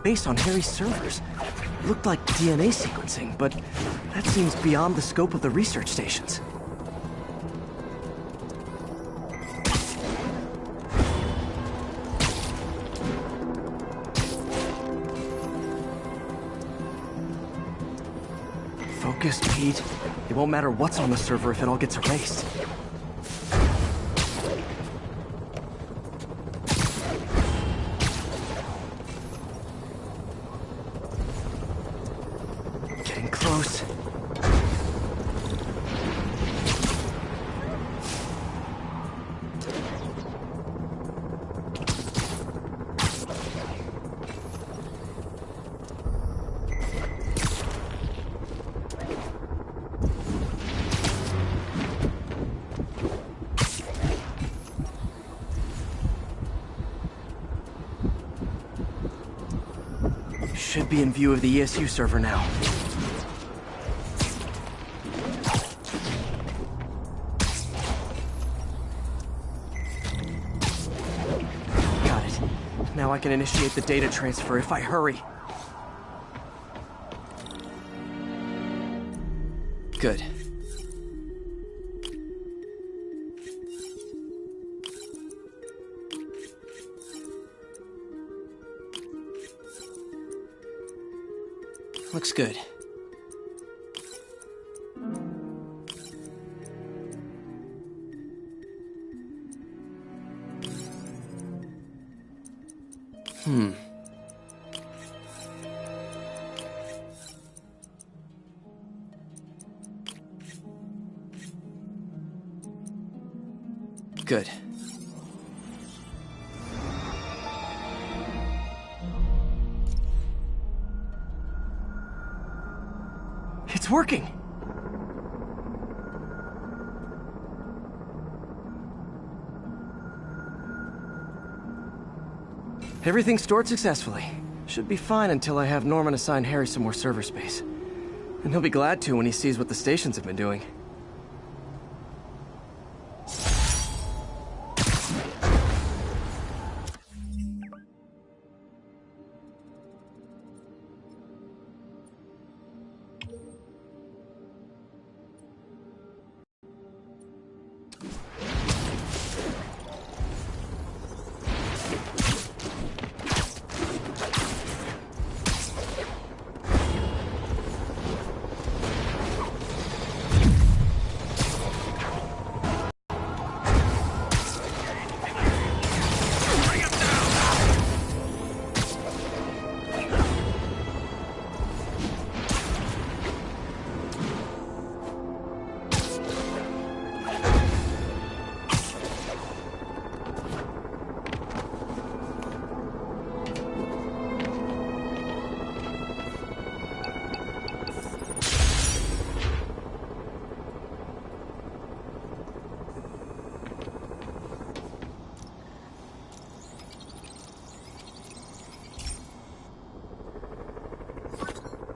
base on Harry's servers. Looked like DNA sequencing, but that seems beyond the scope of the research stations. Focus, Pete. It won't matter what's on the server if it all gets erased. Getting close. Should be in view of the ESU server now. Got it. Now I can initiate the data transfer if I hurry. Good. Looks good. Good. It's working! Everything stored successfully. Should be fine until I have Norman assign Harry some more server space. And he'll be glad to when he sees what the stations have been doing.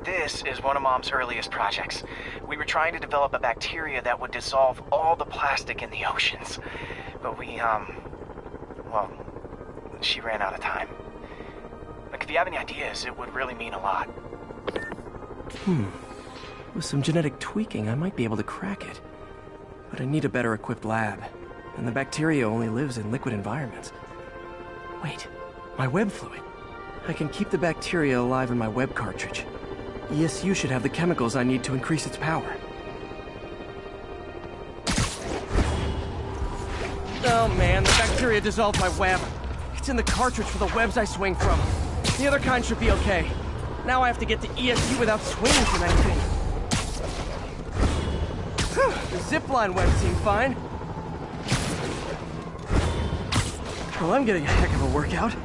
This is one of Mom's earliest projects. We were trying to develop a bacteria that would dissolve all the plastic in the oceans. But well, she ran out of time. Like, if you have any ideas, it would really mean a lot. With some genetic tweaking, I might be able to crack it. But I need a better equipped lab. And the bacteria only lives in liquid environments. Wait, my web fluid. I can keep the bacteria alive in my web cartridge. ESU should have the chemicals I need to increase its power. Oh man, the bacteria dissolved my web. It's in the cartridge for the webs I swing from. The other kind should be okay. Now I have to get to ESU without swinging from anything. The zipline webs seem fine. Well, I'm getting a heck of a workout.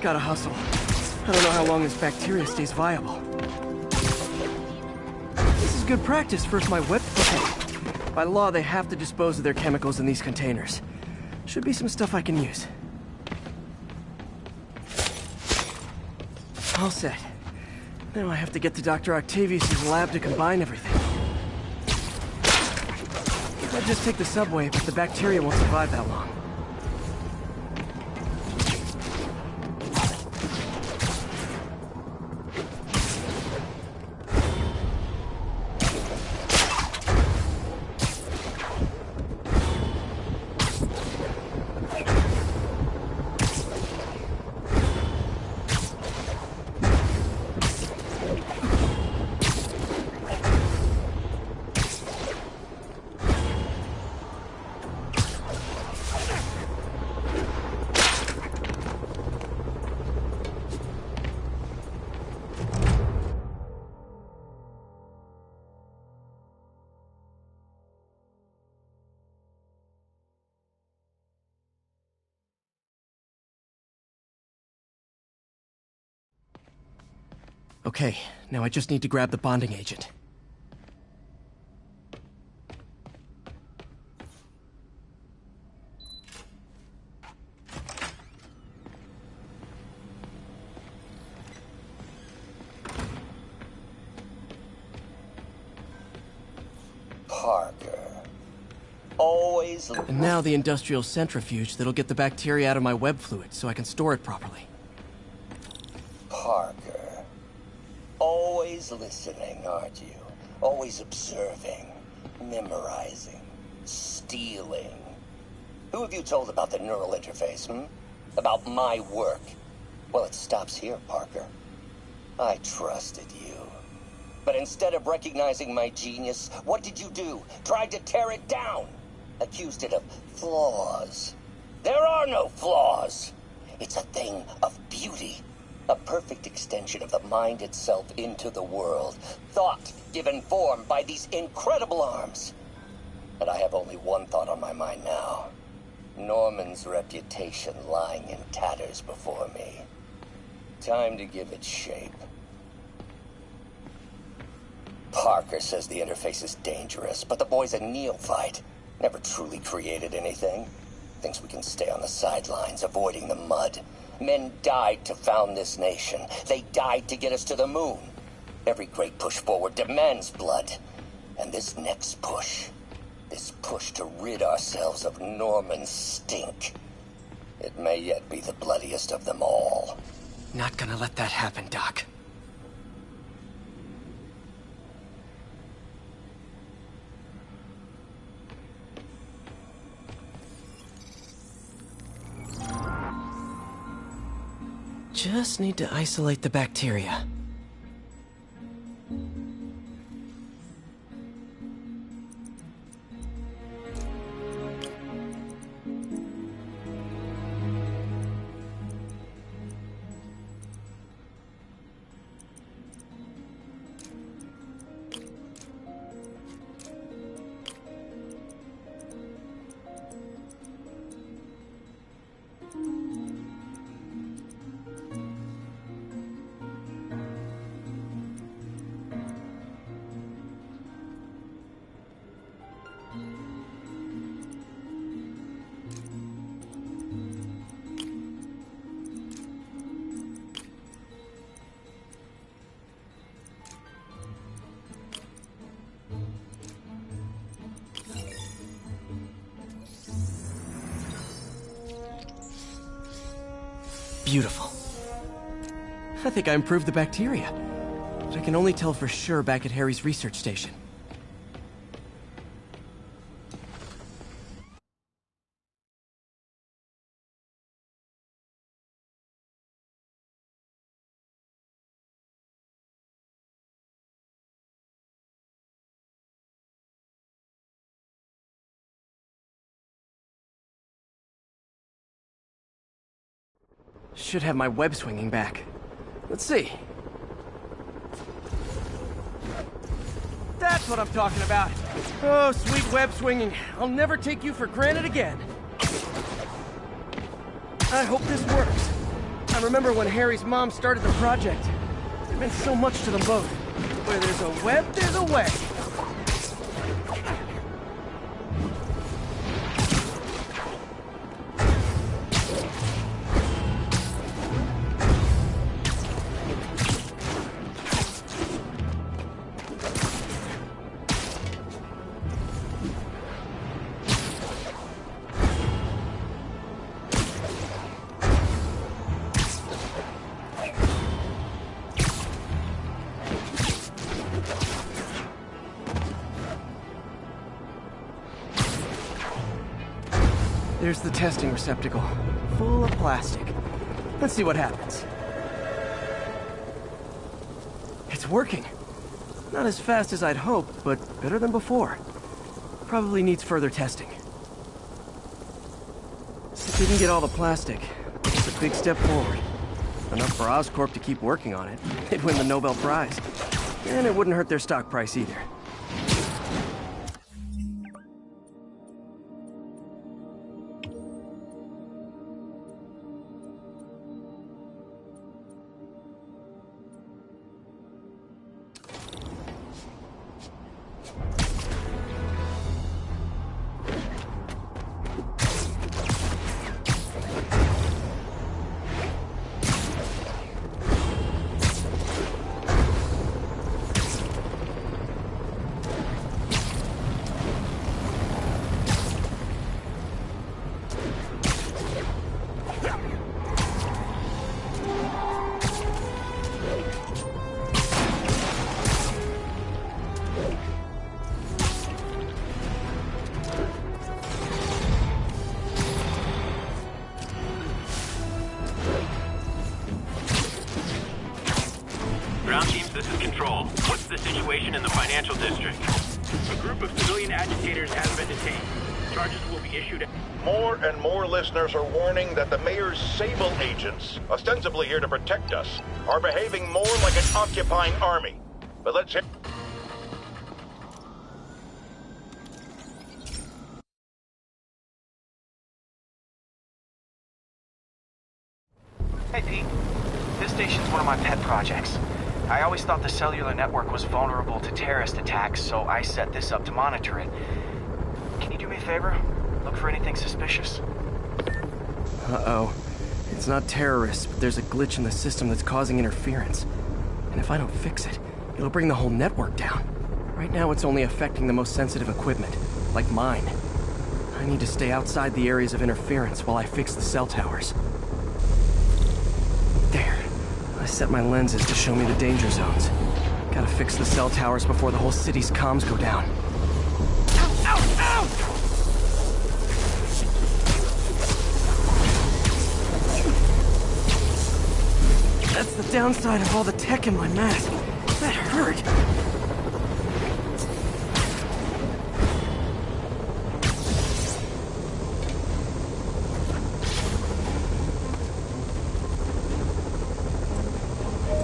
Gotta hustle. I don't know how long this bacteria stays viable. This is good practice for if my web... Okay. By law, they have to dispose of their chemicals in these containers. Should be some stuff I can use. All set. Now I have to get to Dr. Octavius' lab to combine everything. I'd just take the subway, but the bacteria won't survive that long. Okay, now I just need to grab the bonding agent. Parker. Always... And now the industrial centrifuge that'll get the bacteria out of my web fluid so I can store it properly. Parker. Always listening, aren't you? Always observing, memorizing, stealing. Who have you told about the neural interface, About my work? Well, it stops here, Parker. I trusted you. But instead of recognizing my genius, what did you do? Tried to tear it down. Accused it of flaws. There are no flaws. It's a thing of beauty. A perfect extension of the mind itself into the world. Thought given form by these incredible arms. And I have only one thought on my mind now. Norman's reputation lying in tatters before me. Time to give it shape. Parker says the interface is dangerous, but the boy's a neophyte. Never truly created anything. Thinks we can stay on the sidelines, avoiding the mud. Men died to found this nation. They died to get us to the moon. Every great push forward demands blood. And this next push, this push to rid ourselves of Norman's stink, it may yet be the bloodiest of them all. Not gonna let that happen, Doc. Just need to isolate the bacteria. Beautiful. I think I improved the bacteria. But I can only tell for sure back at Harry's research station. Should have my web swinging back. Let's see. That's what I'm talking about. Oh, sweet web swinging. I'll never take you for granted again. I hope this works. I remember when Harry's mom started the project. It meant so much to them both. Where there's a web, there's a way. There's the testing receptacle, full of plastic. Let's see what happens. It's working. Not as fast as I'd hoped, but better than before. Probably needs further testing. If we can get all the plastic, it's a big step forward. Enough for Oscorp to keep working on it. They'd win the Nobel Prize. And it wouldn't hurt their stock price either. location in the financial district. A group of civilian agitators has been detained. Charges will be issued. More and more listeners are warning that the mayor's Sable agents, ostensibly here to protect us, are behaving more like an occupying army. But let's hear... Hey, Pete. This station's one of my pet projects. I always thought the cellular network was vulnerable to terrorist attacks, so I set this up to monitor it. Can you do me a favor? Look for anything suspicious. Uh-oh. It's not terrorists, but there's a glitch in the system that's causing interference. And if I don't fix it, it'll bring the whole network down. Right now it's only affecting the most sensitive equipment, like mine. I need to stay outside the areas of interference while I fix the cell towers. There. I set my lenses to show me the danger zones. Gotta fix the cell towers before the whole city's comms go down. Ow! Ow! Ow! That's the downside of all the tech in my mask. That hurt.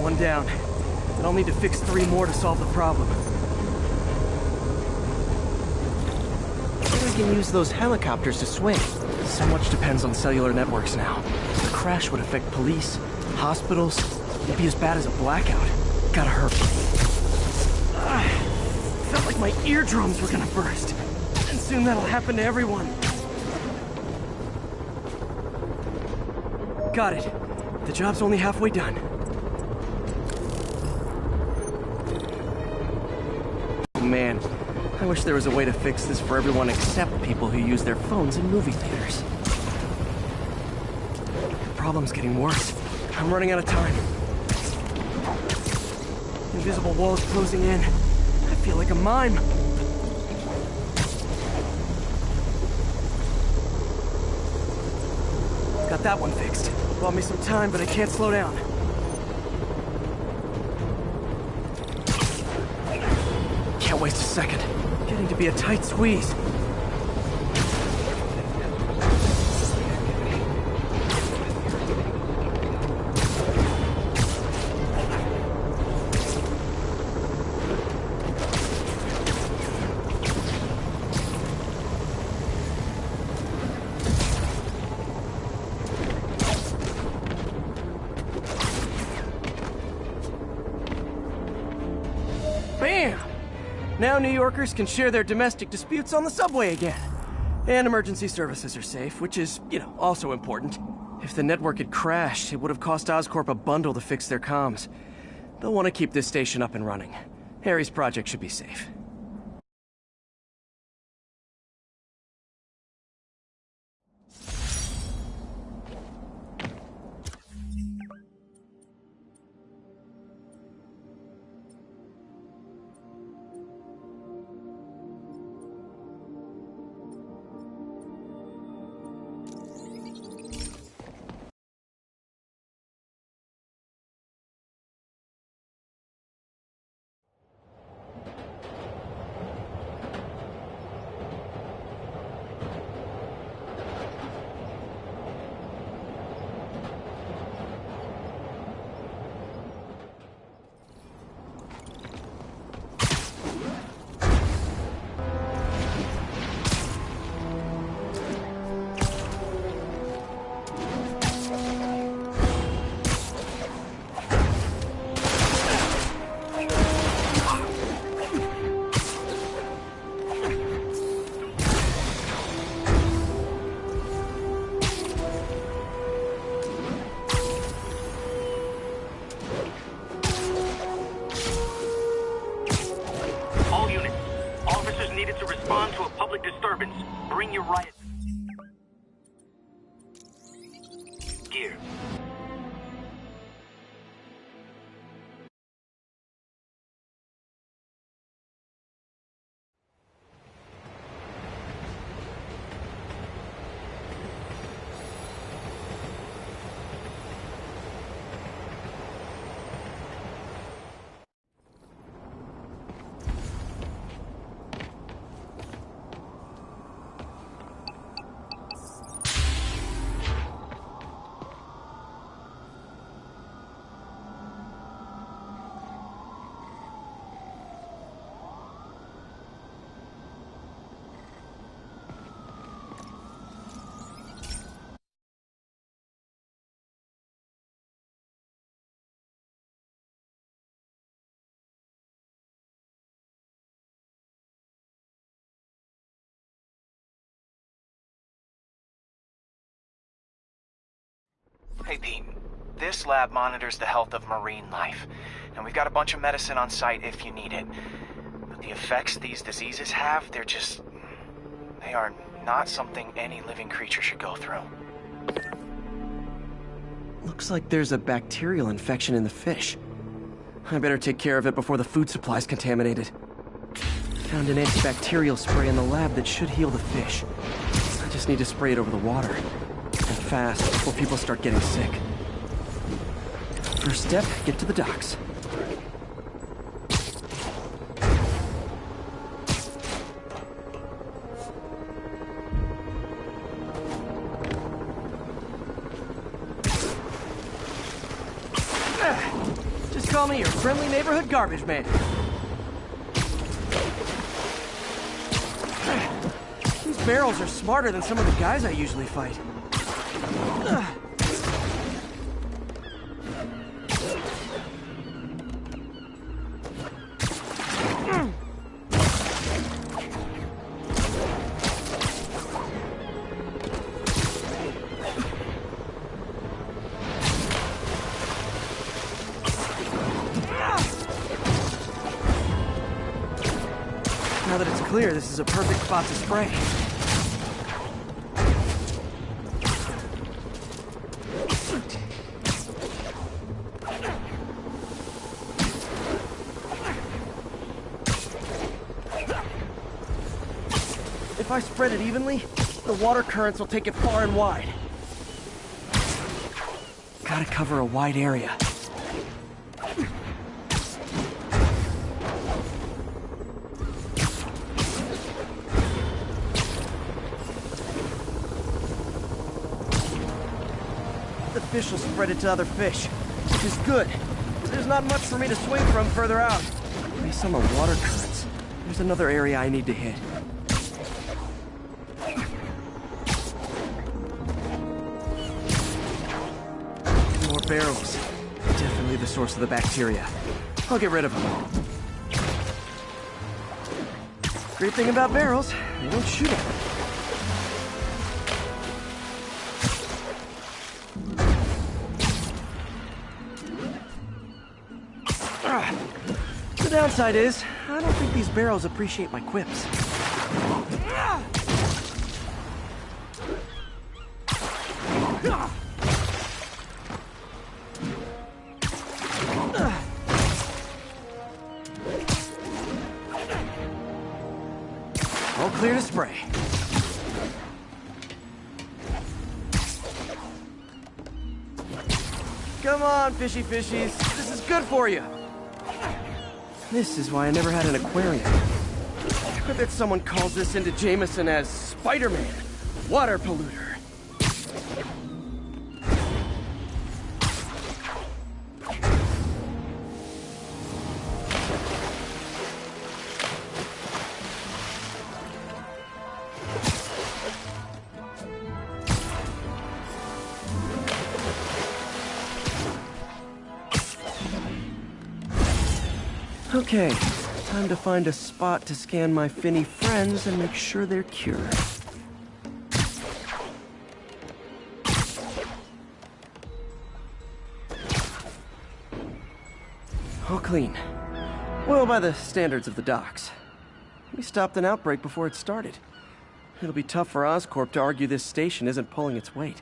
One down. But I'll need to fix 3 more to solve the problem. I can use those helicopters to swing. So much depends on cellular networks now. A crash would affect police, hospitals. It'd be as bad as a blackout. Gotta hurry. Felt like my eardrums were gonna burst. And soon that'll happen to everyone. Got it. The job's only halfway done. Man, I wish there was a way to fix this for everyone except people who use their phones in movie theaters. The problem's getting worse. I'm running out of time. Invisible walls closing in. I feel like a mime. Got that one fixed. Bought me some time, but I can't slow down. Can't waste a second. Getting to be a tight squeeze. Bam! Now New Yorkers can share their domestic disputes on the subway again. And emergency services are safe, which is, also important. If the network had crashed, it would have cost Oscorp a bundle to fix their comms. They'll want to keep this station up and running. Harry's project should be safe. Bring your riot gear. Hey, Pete. This lab monitors the health of marine life, and we've got a bunch of medicine on site if you need it. But the effects these diseases have, they are not something any living creature should go through. Looks like there's a bacterial infection in the fish. I better take care of it before the food supply's contaminated. Found an antibacterial spray in the lab that should heal the fish. I just need to spray it over the water. And fast, before people start getting sick. First step, get to the docks. Just call me your friendly neighborhood garbage man. These barrels are smarter than some of the guys I usually fight. Now that it's clear, this is a perfect spot to spray. If I spread it evenly, the water currents will take it far and wide. Gotta cover a wide area. The fish will spread it to other fish, which is good. There's not much for me to swing from further out. Maybe some are water currents. There's another area I need to hit. More barrels. Definitely the source of the bacteria. I'll get rid of them. Great thing about barrels, they don't shoot at them. The downside is, I don't think these barrels appreciate my quips. All clear to spray. Come on, fishy fishies. This is good for you. This is why I never had an aquarium. I bet someone calls this into Jameson as Spiderman, water polluter. Okay, time to find a spot to scan my finny friends and make sure they're cured. All clean. Well, by the standards of the docks. We stopped an outbreak before it started. It'll be tough for Oscorp to argue this station isn't pulling its weight.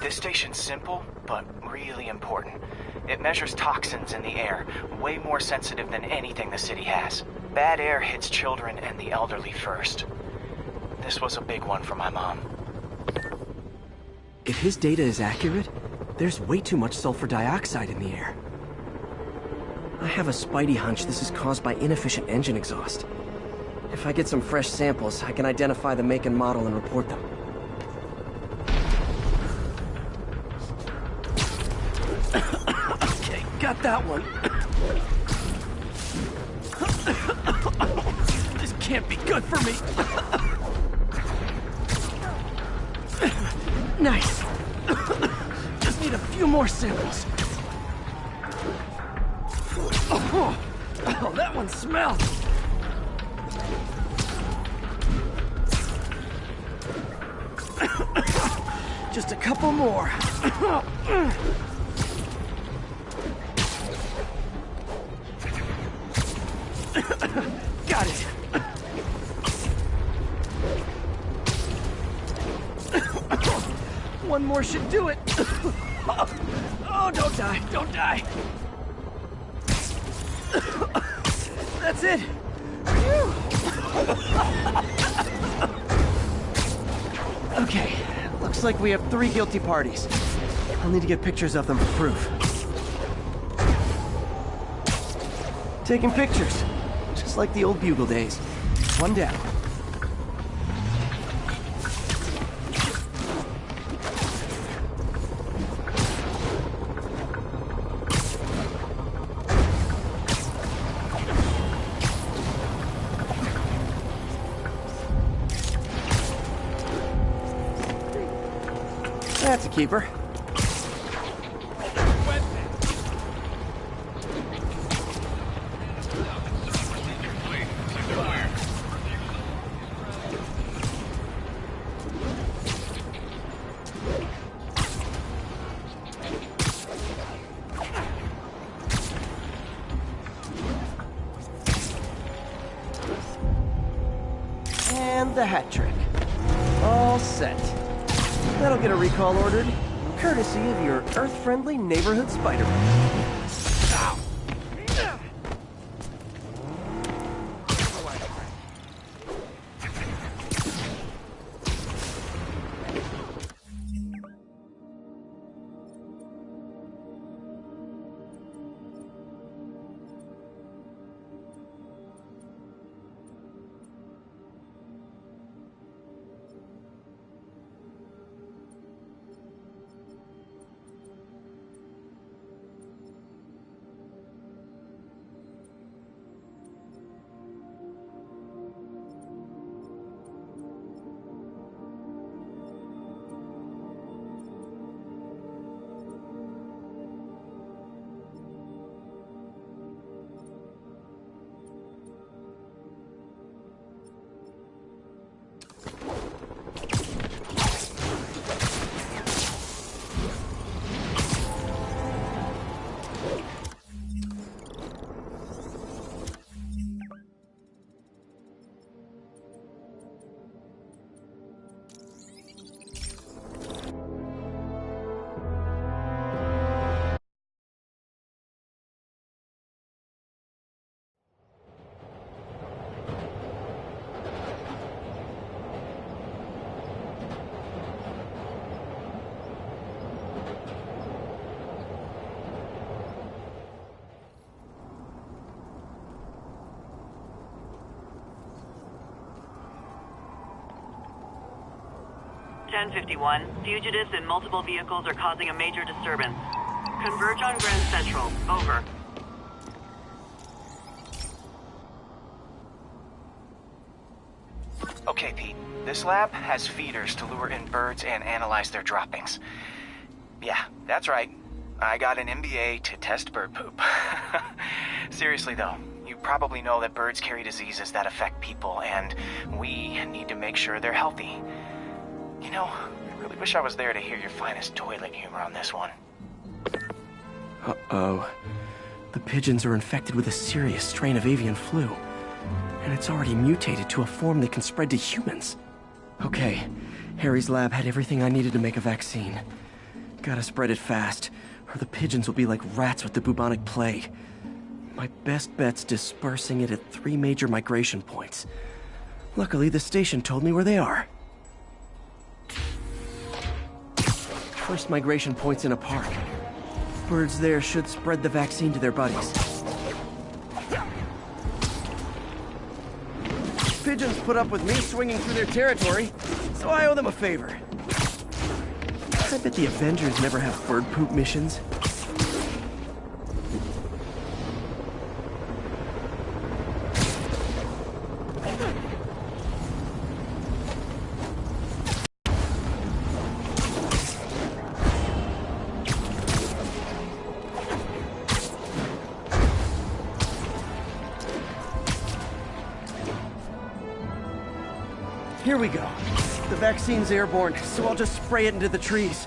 This station's simple, but really important. It measures toxins in the air, way more sensitive than anything the city has. Bad air hits children and the elderly first. This was a big one for my mom. If his data is accurate, there's way too much sulfur dioxide in the air. I have a spidey hunch this is caused by inefficient engine exhaust. If I get some fresh samples, I can identify the make and model and report them. Okay, got that one. This can't be good for me. Nice. Just need a few more samples. Oh, that one smells. Just a couple more. Got it. One more should do it. Oh, don't die, don't die. That's it. Phew. Okay, looks like we have 3 guilty parties. I'll need to get pictures of them for proof. Taking pictures, just like the old Bugle days. One down. That's a keeper. And the hat trick. All set. That'll get a recall ordered, courtesy of your Earth-friendly neighborhood Spiderman. Fugitives in multiple vehicles are causing a major disturbance. Converge on Grand Central. Over. Okay, Pete. This lab has feeders to lure in birds and analyze their droppings. Yeah, that's right. I got an MBA to test bird poop. Seriously though, you probably know that birds carry diseases that affect people, and we need to make sure they're healthy. You know, I really wish I was there to hear your finest toilet humor on this one. Uh-oh. The pigeons are infected with a serious strain of avian flu. And it's already mutated to a form that can spread to humans. Okay, Harry's lab had everything I needed to make a vaccine. Gotta spread it fast, or the pigeons will be like rats with the bubonic plague. My best bet's dispersing it at 3 major migration points. Luckily, the station told me where they are. First migration point's in a park. Birds there should spread the vaccine to their buddies. Pigeons put up with me swinging through their territory, so I owe them a favor. I bet the Avengers never have bird poop missions. Here we go. The vaccine's airborne, so I'll just spray it into the trees.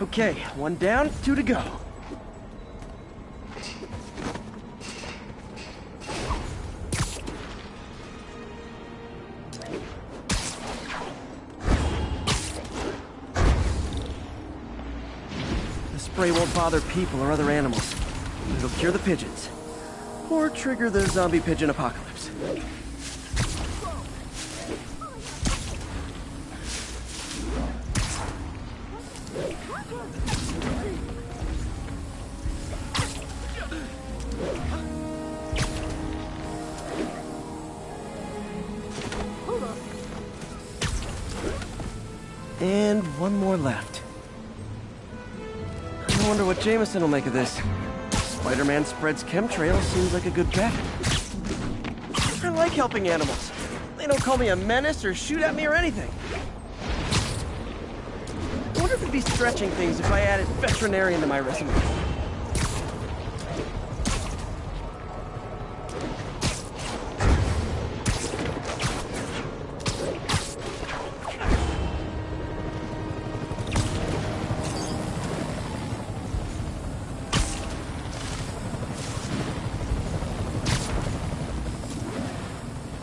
Okay, 1 down, 2 to go. The spray won't bother people or other animals. It'll cure the pigeons. Or trigger the zombie pigeon apocalypse. And 1 more left. I wonder what Jameson will make of this. Spider-Man spreads chemtrails seems like a good bet. I like helping animals. They don't call me a menace or shoot at me or anything. I wonder if it'd be stretching things if I added veterinarian to my resume.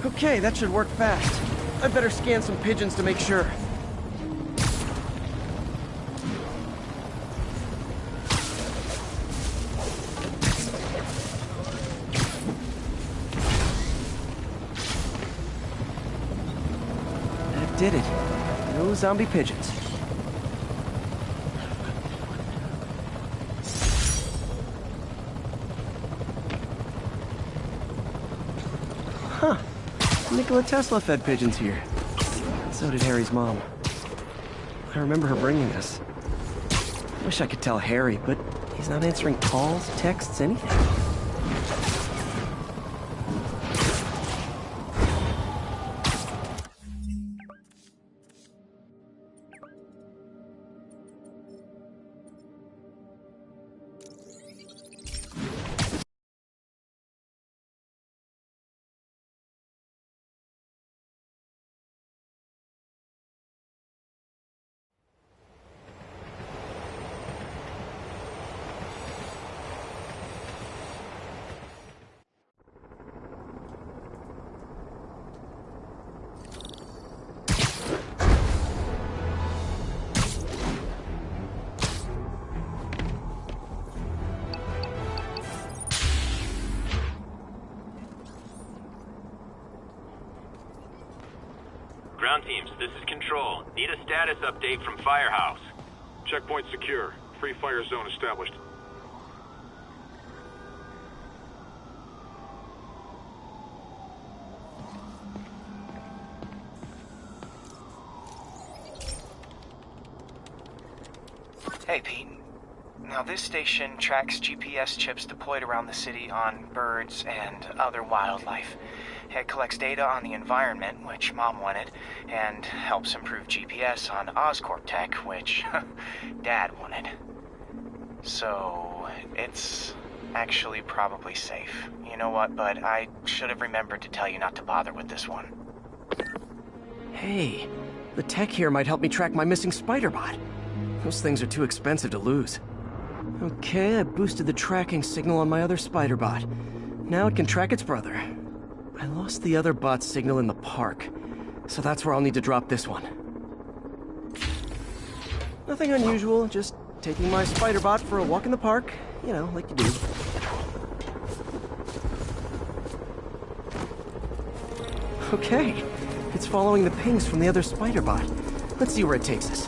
Okay, that should work fast. I'd better scan some pigeons to make sure. That did it. No zombie pigeons. Huh. Nikola Tesla fed pigeons here. So did Harry's mom. I remember her bringing us. Wish I could tell Harry, but he's not answering calls, texts, anything. Ground teams, this is Control. Need a status update from Firehouse. Checkpoint secure. Free fire zone established. Hey, Pete. Now, this station tracks GPS chips deployed around the city on birds and other wildlife. It collects data on the environment, which Mom wanted, and helps improve GPS on Oscorp tech, which Dad wanted. So, it's actually probably safe. You know what, bud? I should have remembered to tell you not to bother with this one. Hey, the tech here might help me track my missing Spider-Bot. Those things are too expensive to lose. Okay, I boosted the tracking signal on my other spider bot. Now it can track its brother. I lost the other bot's signal in the park, so that's where I'll need to drop this one. Nothing unusual, just taking my spider bot for a walk in the park. You know, like you do. Okay, it's following the pings from the other spider bot. Let's see where it takes us.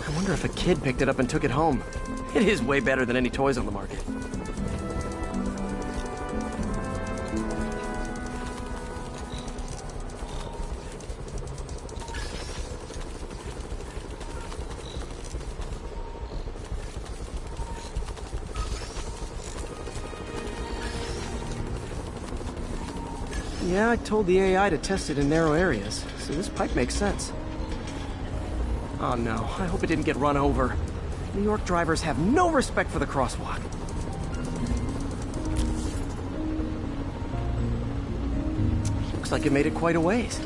I wonder if a kid picked it up and took it home. It is way better than any toys on the market. Yeah, I told the AI to test it in narrow areas, so this pipe makes sense. Oh no, I hope it didn't get run over. New York drivers have no respect for the crosswalk. Looks like it made it quite a ways.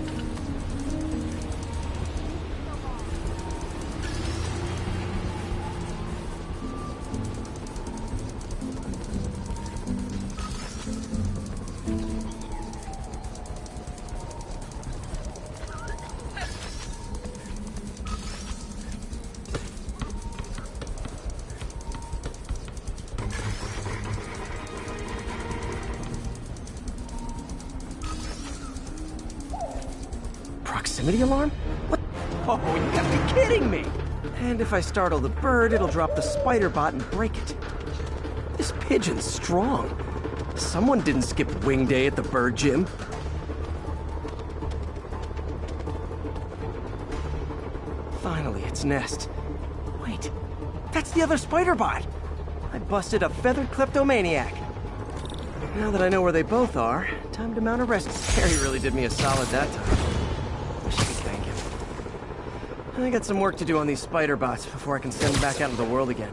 Proximity alarm? What? Oh, you gotta be kidding me! And if I startle the bird, it'll drop the spider bot and break it. This pigeon's strong. Someone didn't skip wing day at the bird gym. Finally, its nest. Wait, that's the other spider bot! I busted a feathered kleptomaniac. Now that I know where they both are, time to mount a rescue. Harry really did me a solid that time. Wish I could thank him. I got some work to do on these spider bots before I can send them back out into the world again.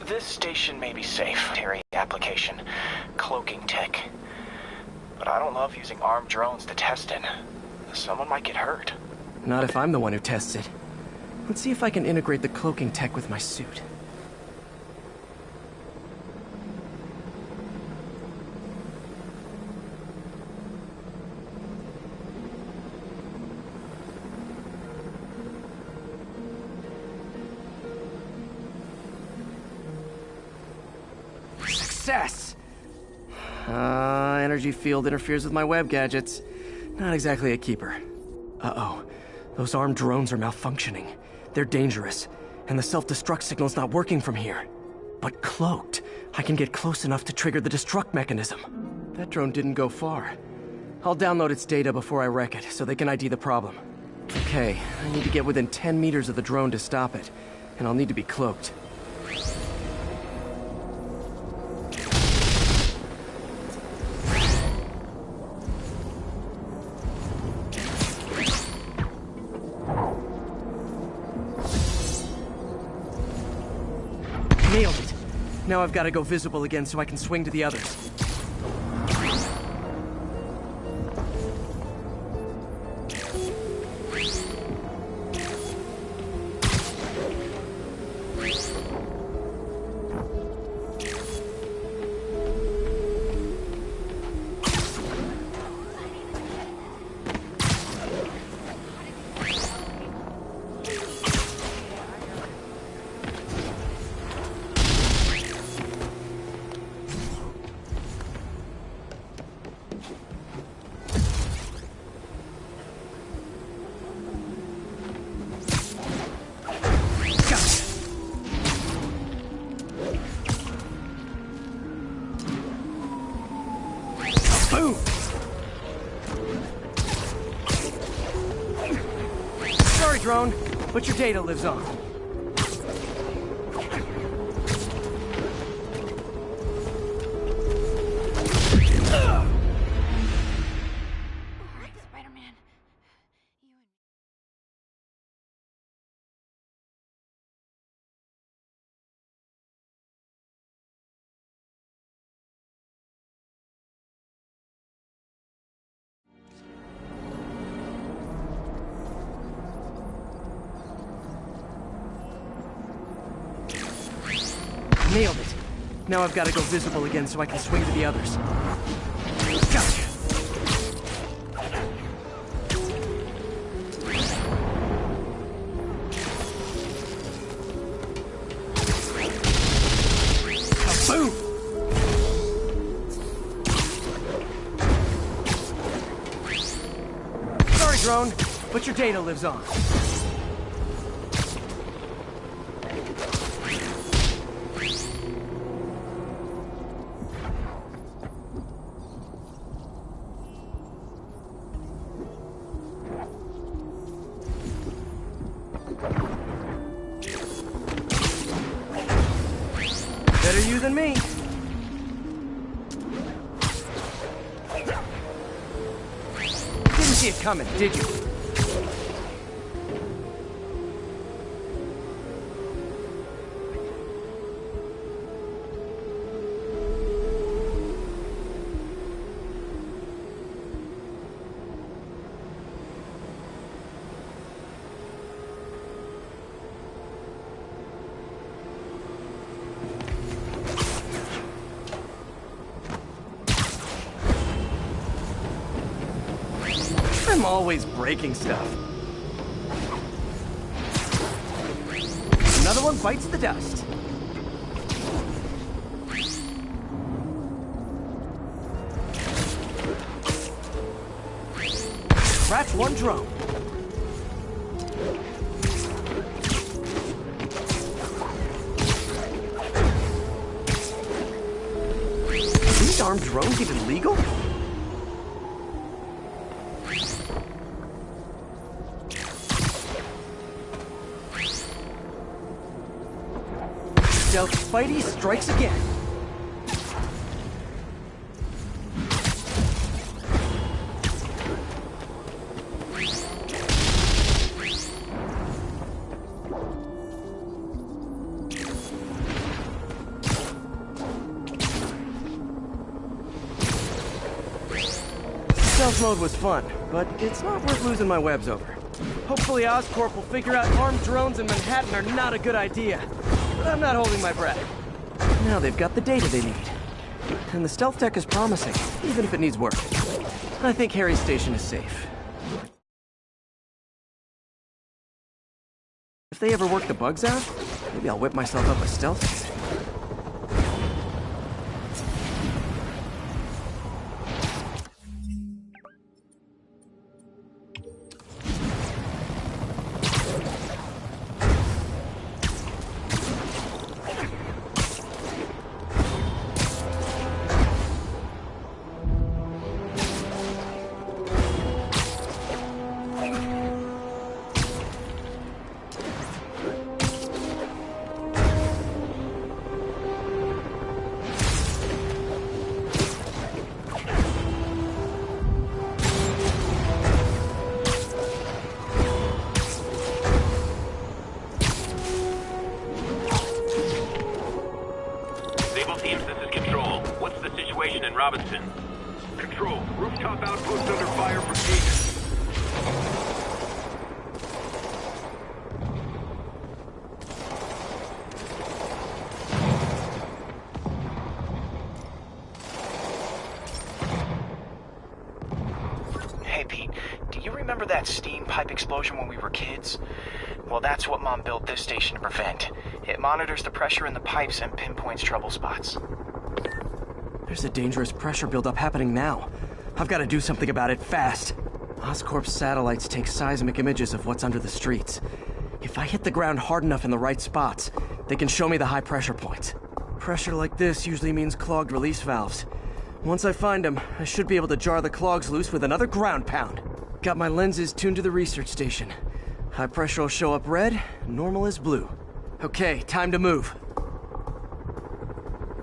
This station may be safe. Terry application. Cloaking tech. But I don't love using armed drones to test it. Someone might get hurt. Not if I'm the one who tests it. Let's see if I can integrate the cloaking tech with my suit. Success! Energy field interferes with my web gadgets. Not exactly a keeper. Uh-oh. Those armed drones are malfunctioning. They're dangerous, and the self-destruct signal's not working from here. But cloaked, I can get close enough to trigger the destruct mechanism. That drone didn't go far. I'll download its data before I wreck it, so they can ID the problem. Okay, I need to get within 10 meters of the drone to stop it, and I'll need to be cloaked. Nailed it. Now I've got to go visible again so I can swing to the others. drone, but your data lives on. Spider-Man. Nailed it. Now I've got to go visible again so I can swing to the others. Gotcha. Kaboom! Sorry, drone, but your data lives on. Better you than me. Didn't see it coming, did you? I'm always breaking stuff. Another one bites the dust. Scratch one drone. Are these armed drones even legal? Stealth Spidey strikes again. Stealth mode was fun, but it's not worth losing my webs over. Hopefully Oscorp will figure out armed drones in Manhattan are not a good idea. But I'm not holding my breath. Now they've got the data they need. And the stealth tech is promising, even if it needs work. I think Harry's station is safe. If they ever work the bugs out, maybe I'll whip myself up a stealth kit. Robinson. Control, rooftop outpost under fire from Vegas. Hey, Pete, do you remember that steam pipe explosion when we were kids? Well, that's what Mom built this station to prevent. It monitors the pressure in the pipes and pinpoints trouble spots. There's a dangerous pressure buildup happening now. I've got to do something about it fast. Oscorp's satellites take seismic images of what's under the streets. If I hit the ground hard enough in the right spots, they can show me the high pressure points. Pressure like this usually means clogged release valves. Once I find them, I should be able to jar the clogs loose with another ground pound. Got my lenses tuned to the research station. High pressure will show up red, normal is blue. Okay, time to move.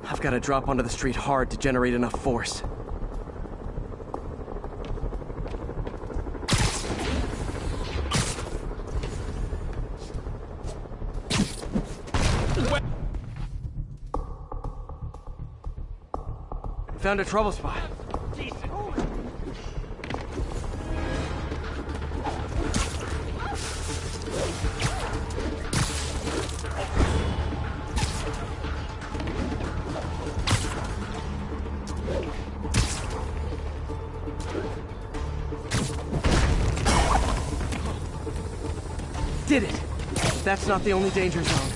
I've got to drop onto the street hard to generate enough force. Found a trouble spot. Did it! That's not the only danger zone.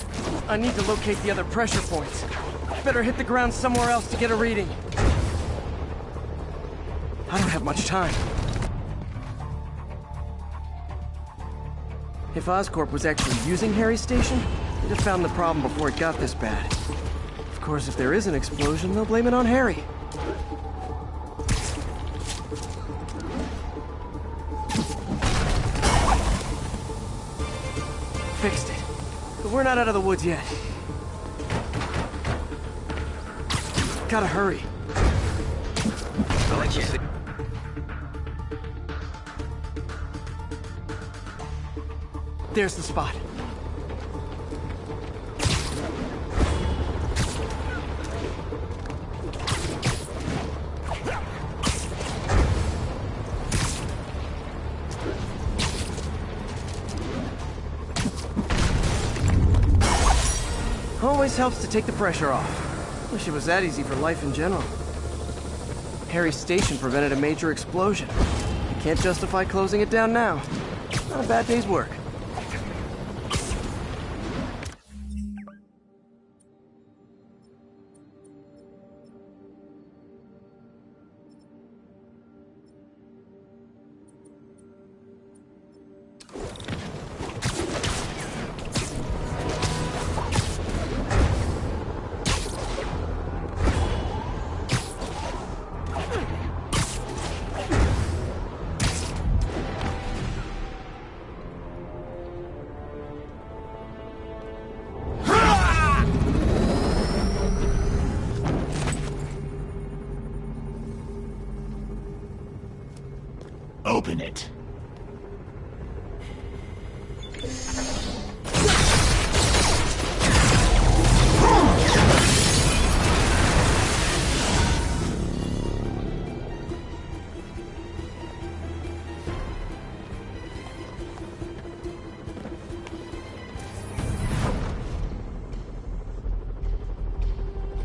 I need to locate the other pressure points. Better hit the ground somewhere else to get a reading. I don't have much time. If Oscorp was actually using Harry's station, they'd have found the problem before it got this bad. Of course, if there is an explosion, they'll blame it on Harry. Fixed it. But we're not out of the woods yet. Gotta hurry. I'll let you see. There's the spot. Always helps to take the pressure off. Wish it was that easy for life in general. Harry's station prevented a major explosion. You can't justify closing it down now. Not a bad day's work. Open it.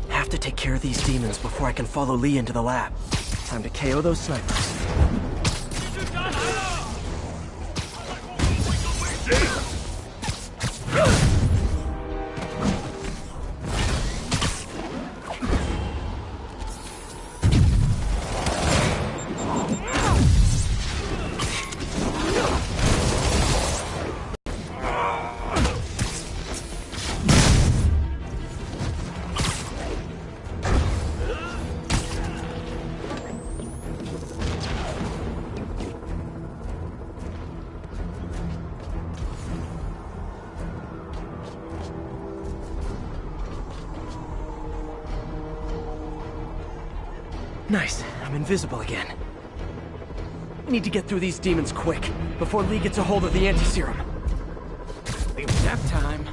Have to take care of these demons before I can follow Lee into the lab. Time to KO those snipers. Nice. I'm invisible again. Need to get through these demons quick, before Lee gets a hold of the anti-serum. Leave nap time.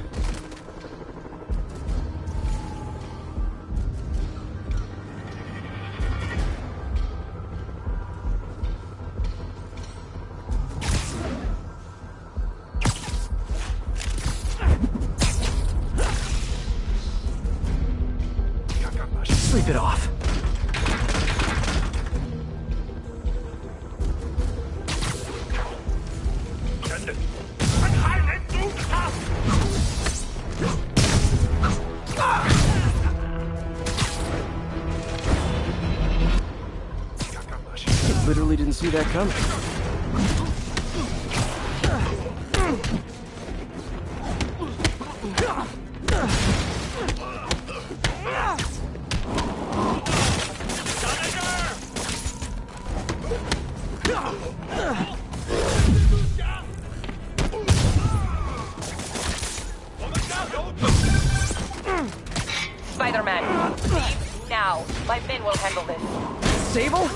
Sleep it off. Literally didn't see that coming. Spiderman. Leave now. My men will handle this. Sable?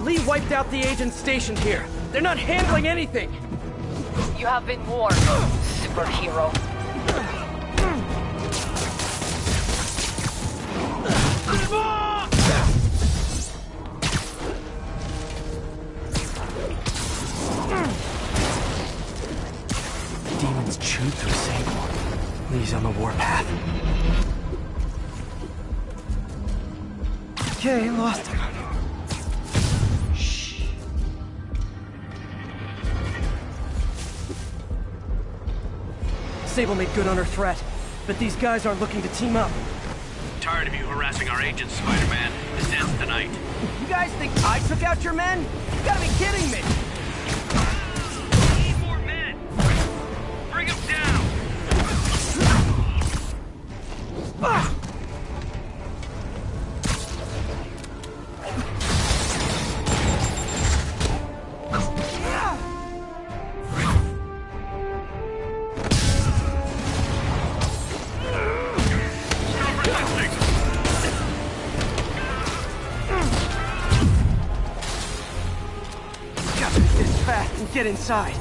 Lee wiped out the agents stationed here. They're not handling anything. You have been warned, superhero. Demons chewed through Sable. Lee's on the warpath. Okay, lost him. Shh. Sable made good on her threat, but these guys aren't looking to team up. Tired of you harassing our agents, Spider-Man. This ends tonight. You guys think I took out your men? You gotta be kidding me! Need more men! Bring them down! Ah! And get inside.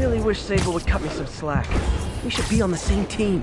I wish Sable would cut me some slack. We should be on the same team.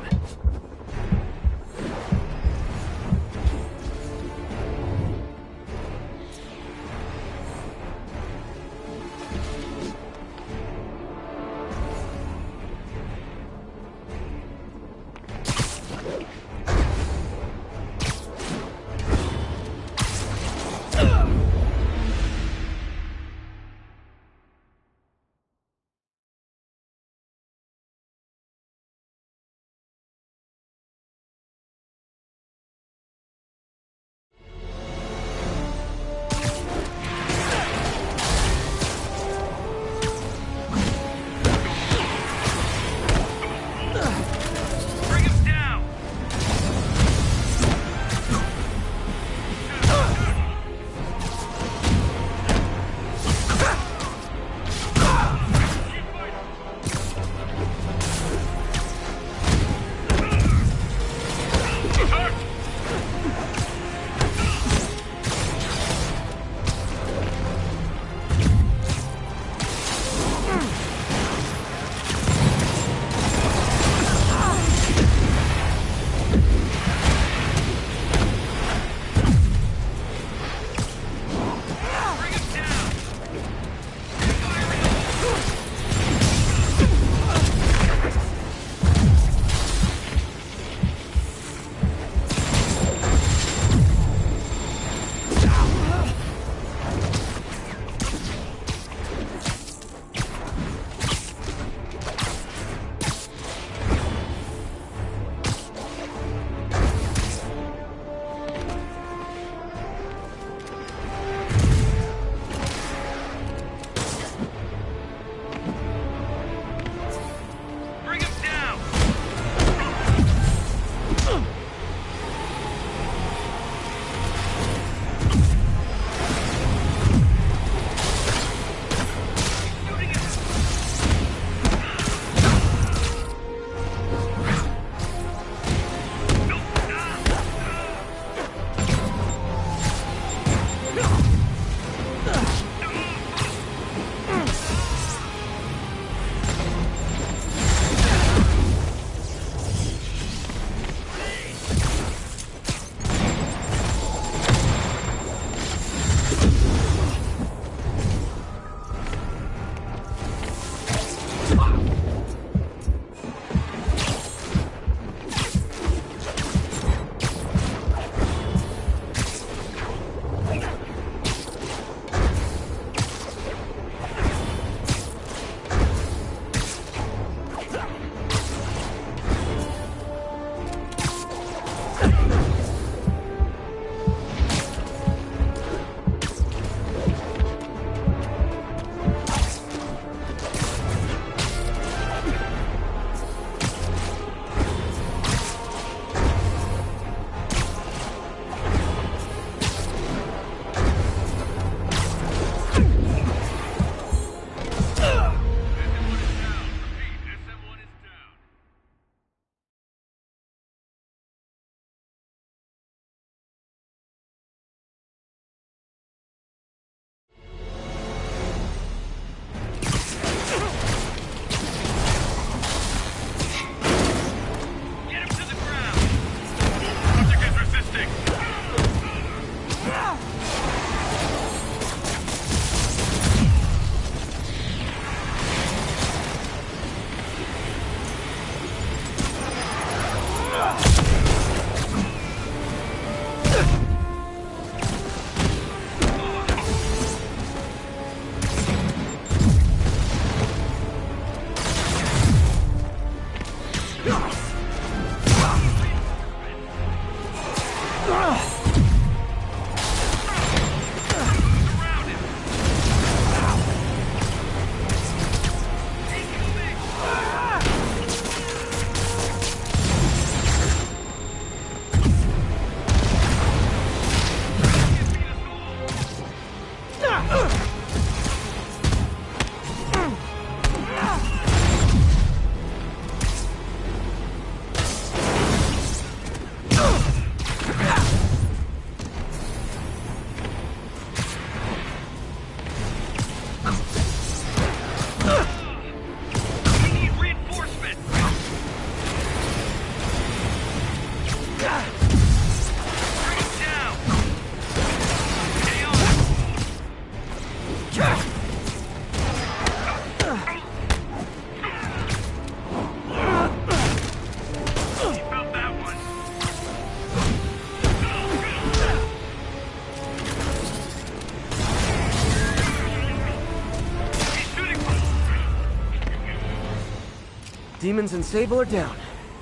Demons and Sable are down.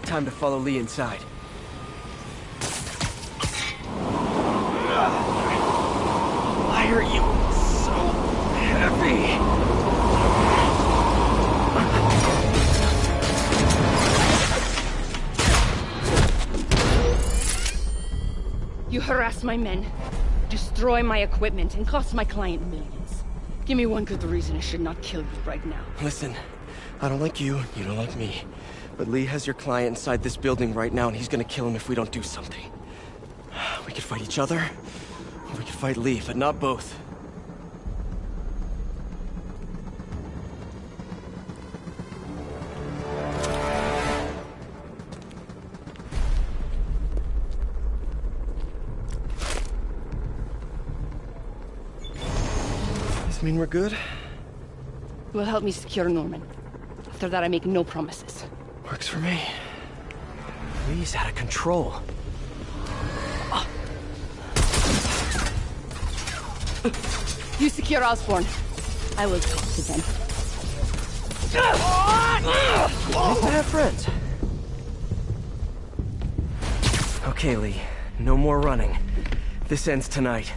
Time to follow Lee inside. Why are you so heavy? You harass my men, destroy my equipment, and cost my client millions. Give me one good reason I should not kill you right now. Listen, I don't like you, you don't like me. But Lee has your client inside this building right now, and he's gonna kill him if we don't do something. We could fight each other, or we could fight Lee, but not both. Does this mean we're good? You will help me secure Norman. After that, I make no promises. Works for me. Lee's out of control. You secure Osborn. I will talk to them. Nice to have friends. Okay, Lee. No more running. This ends tonight.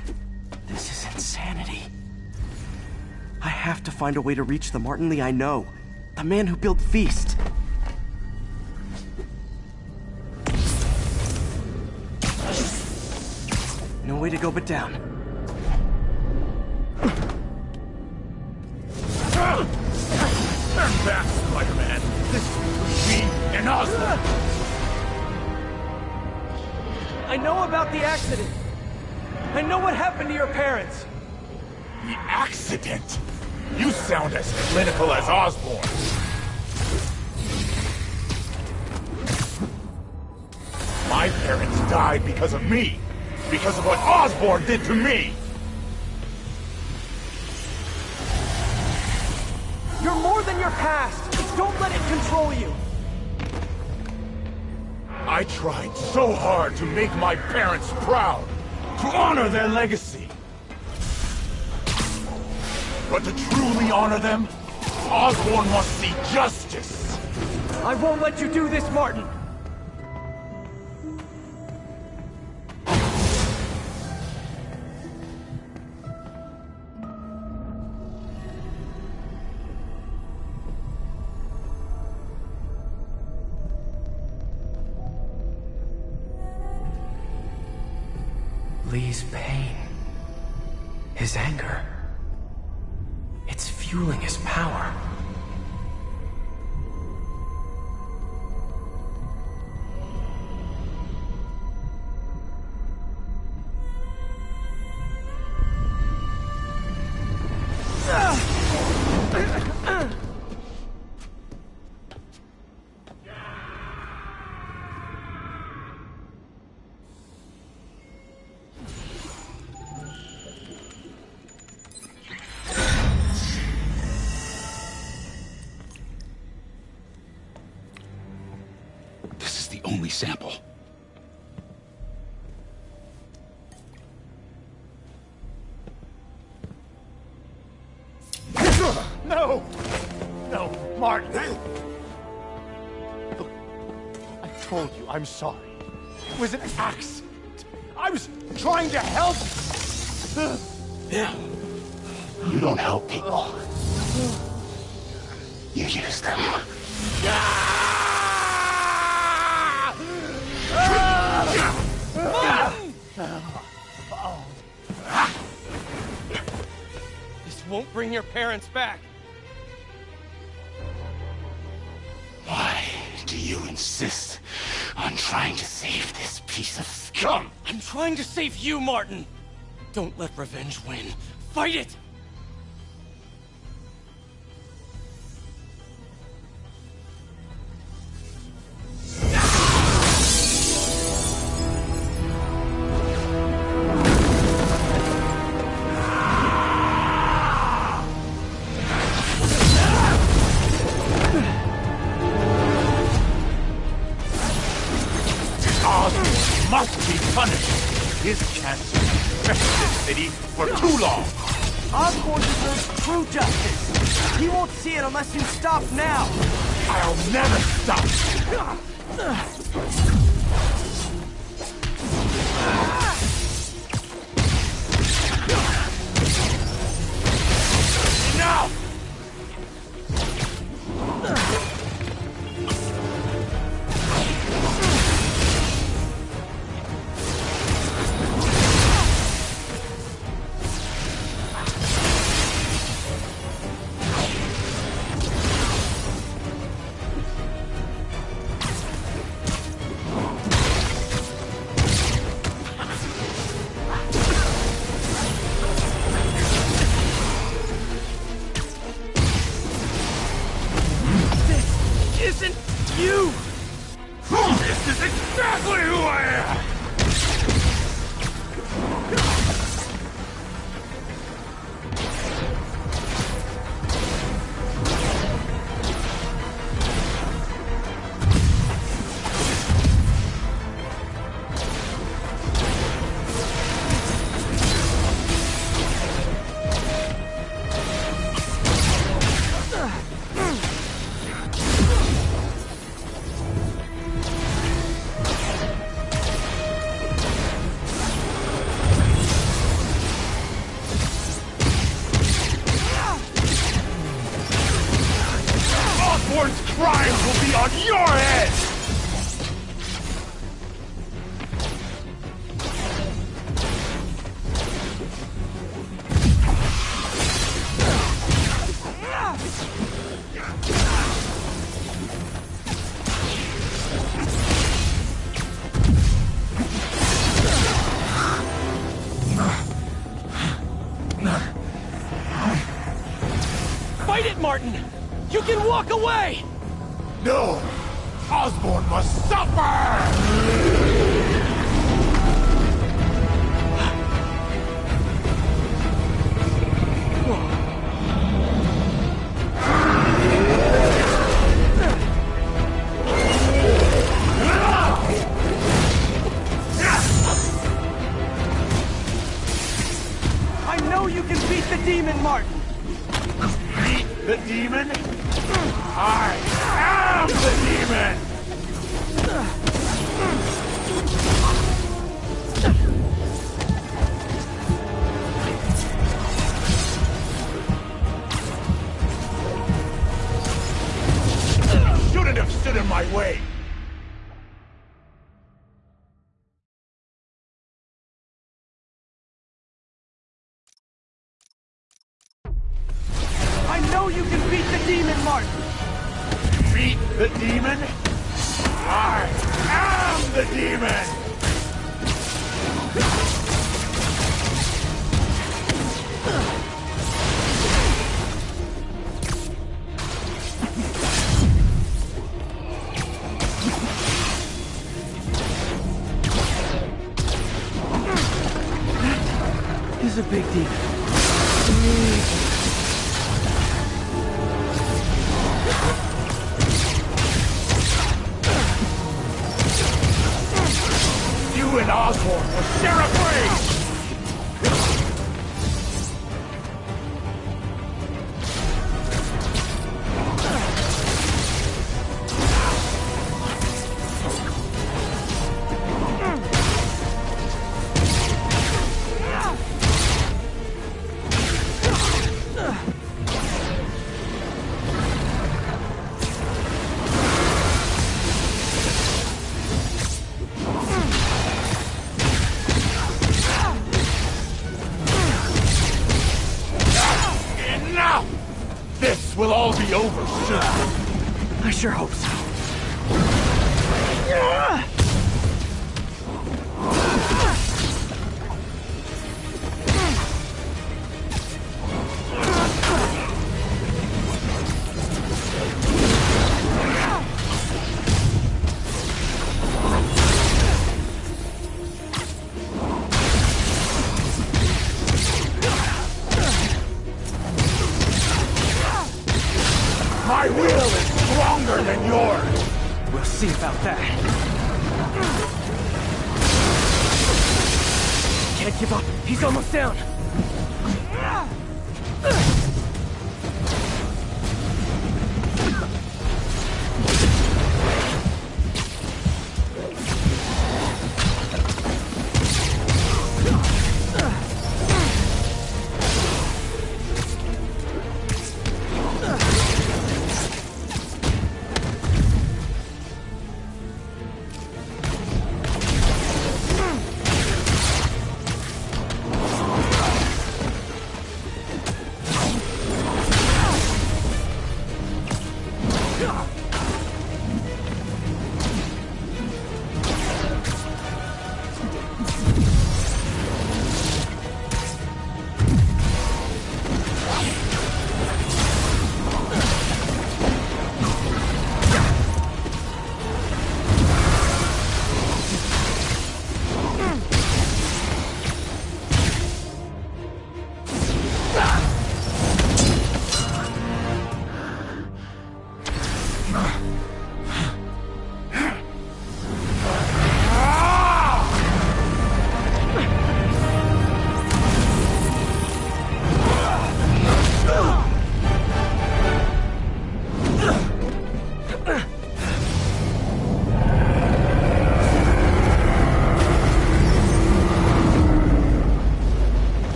This is insanity. I have to find a way to reach the Martin Lee I know. The man who built Feast. No way to go but down. Turn back, Spider-Man. This is between me and Osborn. I know about the accident. I know what happened to your parents. The accident? You sound as clinical as Osborn. My parents died because of me. Because of what Osborn did to me. You're more than your past. Don't let it control you. I tried so hard to make my parents proud. To honor their legacy. But to truly honor them, Osborn must see justice. I won't let you do this, Martin. Lee's pain, his anger, it's fueling his power. Only sample. No! No, Martin! Look, I told you I'm sorry. It was an accident. I was trying to help. Yeah. You don't help people. You use them. This won't bring your parents back. Why do you insist on trying to save this piece of scum? I'm trying to save you, Martin. Don't let revenge win. Fight it! Must be punished. His cancer infested this city for too long. Osborn deserves true justice. He won't see it unless you stop now. I'll never stop! Enough! This is exactly who I am! Osborn's crimes will be on your head! Fight it, Martin! You can walk away! No! Osborn must suffer! I know you can beat the demon, Martin! Beat the demon? I am the demon! Shouldn't have stood in my way! I know you can beat the demon, Martin! Beat the demon? I am the demon! That is a big demon. You and Osborn will share a grave! This will all be over soon. I sure hope so. My will is stronger than yours! We'll see about that. Can't give up. He's almost down.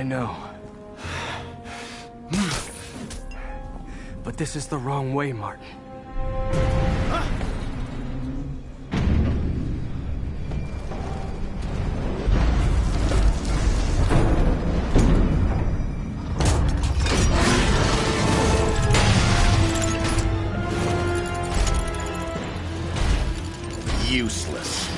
know. But this is the wrong way, Martin. Useless.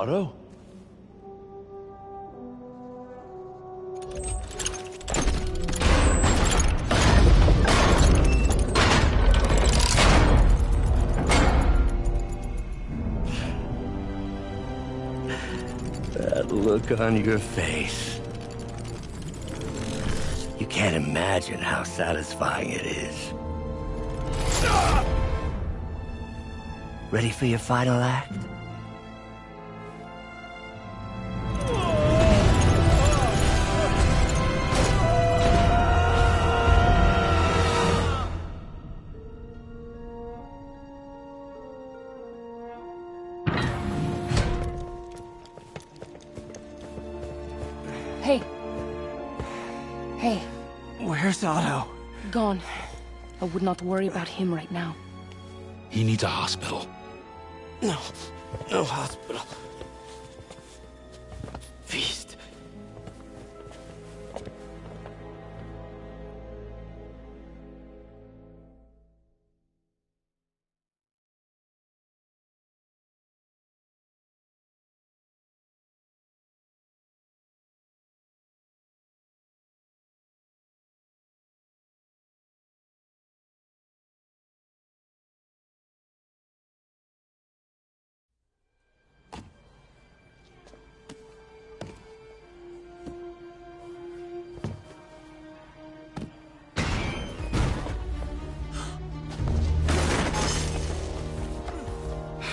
Otto? That look on your face. You can't imagine how satisfying it is. Ready for your final act? Hey. Hey. Where's Otto? Gone. I would not worry about him right now. He needs a hospital. No. No hospital. Feast.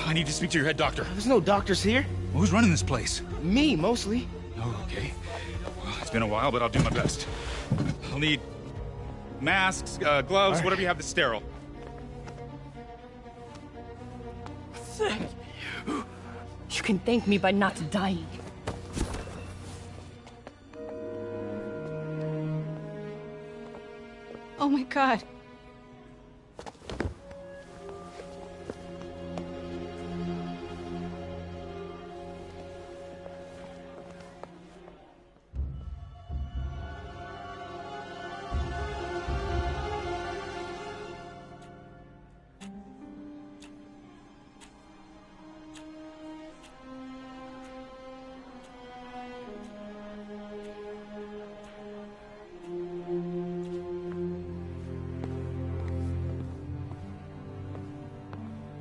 I need to speak to your head doctor. There's no doctors here. Well, who's running this place? Me, mostly. Oh, okay. Well, it's been a while, but I'll do my best. I'll need masks, gloves, right. whatever you have that's sterile. Thank you. You can thank me by not dying. Oh my God.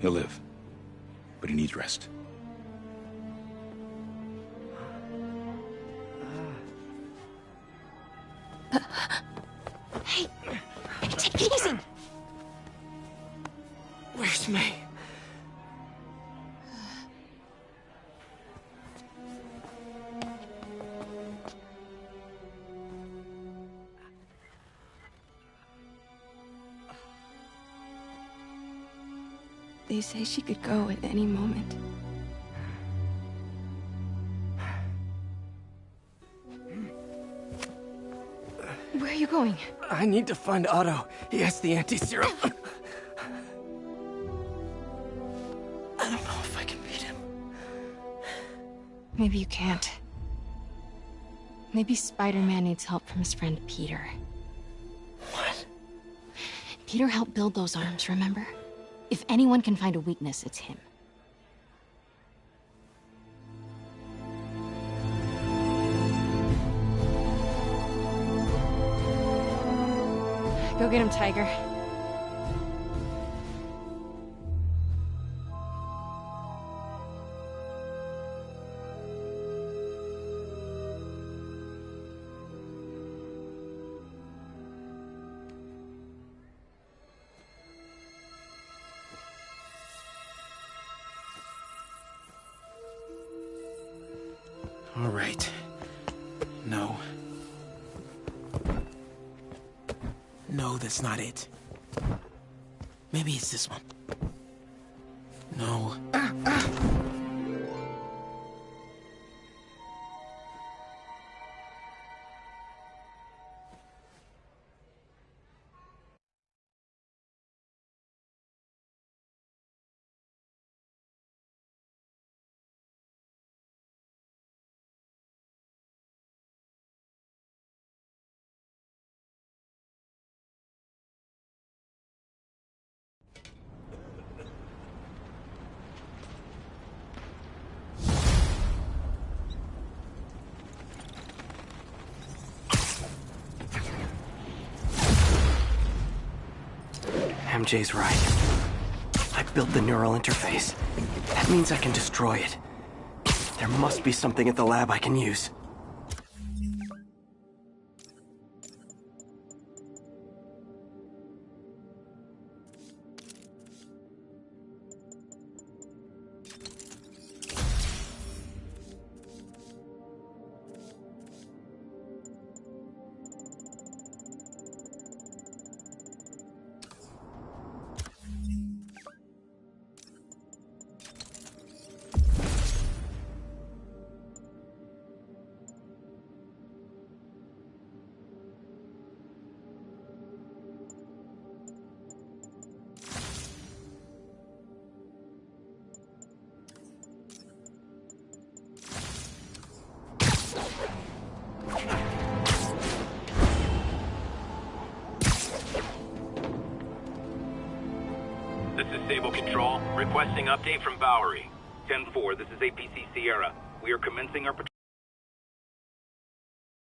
He'll live, but he needs rest. Hey, take it easy. Where's May? They say she could go at any moment. Where are you going? I need to find Otto. He has the anti-serum. I don't know if I can beat him. Maybe you can't. Maybe Spider-Man needs help from his friend Peter. What? Peter helped build those arms, remember? If anyone can find a weakness, it's him. Go get him, Tiger. All right. No. No, that's not it. Maybe it's this one. No. MJ's right. I built the neural interface. That means I can destroy it. There must be something at the lab I can use. This is Sable Control, requesting update from Bowery. 10-4, this is APC Sierra. We are commencing our patrol.